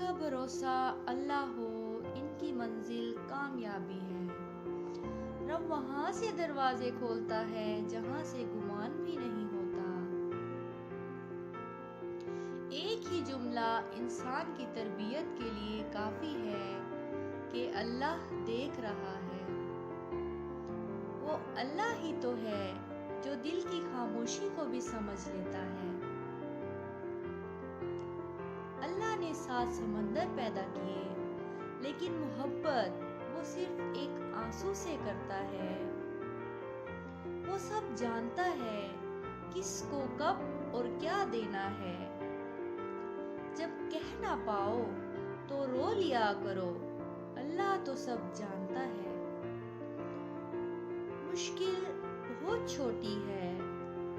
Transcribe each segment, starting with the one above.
کا بھروسہ اللہ ہو، ان کی منزل کامیابی ہے۔ رب وہاں سے دروازے کھولتا ہے جہاں سے گمان بھی نہیں ہوتا۔ ایک ہی جملہ انسان کی تربیت کے لیے کافی ہے کہ اللہ دیکھ رہا ہے۔ وہ اللہ ہی تو ہے جو دل کی خاموشی کو بھی سمجھ لیتا ہے۔ اللہ نے 7 سمندر پیدا کیے، لیکن محبت وہ صرف ایک آنسو سے کرتا ہے۔ وہ سب جانتا ہے کس کو کب اور کیا دینا ہے۔ جب کہہ نہ پاؤ تو رو لیا کرو، اللہ تو سب جانتا ہے۔ مشکل بہت چھوٹی ہے،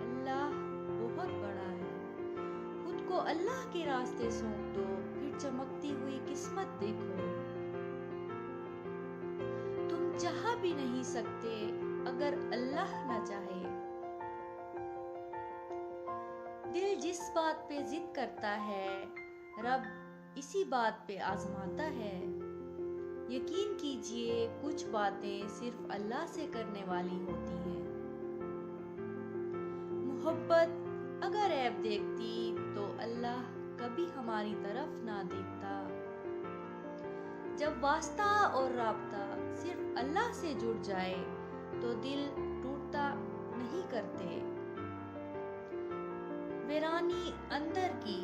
اللہ بہت بڑا ہے۔ خود کو اللہ کے راستے سونپ دو، پھر چمکتی ہوئی قسمت دیکھو۔ تم چاہ بھی نہیں سکتے اگر اللہ نہ چاہے۔ دل جس بات پہ ضد کرتا ہے، رب اسی بات پہ آزماتا ہے۔ یقین کیجئے کچھ باتیں صرف اللہ سے کرنے والی ہوتی ہیں۔ محبت اگر عیب دیکھتی تو اللہ کبھی ہماری طرف نہ دیکھتا۔ جب واسطہ اور رابطہ صرف اللہ سے جڑ جائے تو دل ٹوٹتا نہیں کرتے۔ ویرانی اندر کی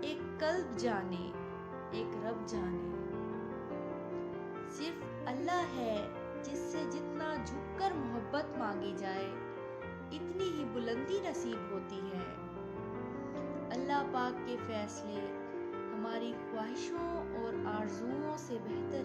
ایک قلب جانے، ایک رب جانے۔ صرف اللہ ہے جس سے جتنا جھک کر محبت مانگی جائے اتنی ہی بلندی نصیب ہوتی ہے۔ اللہ پاک کے فیصلے ہماری خواہشوں اور آرزوؤں سے بہتر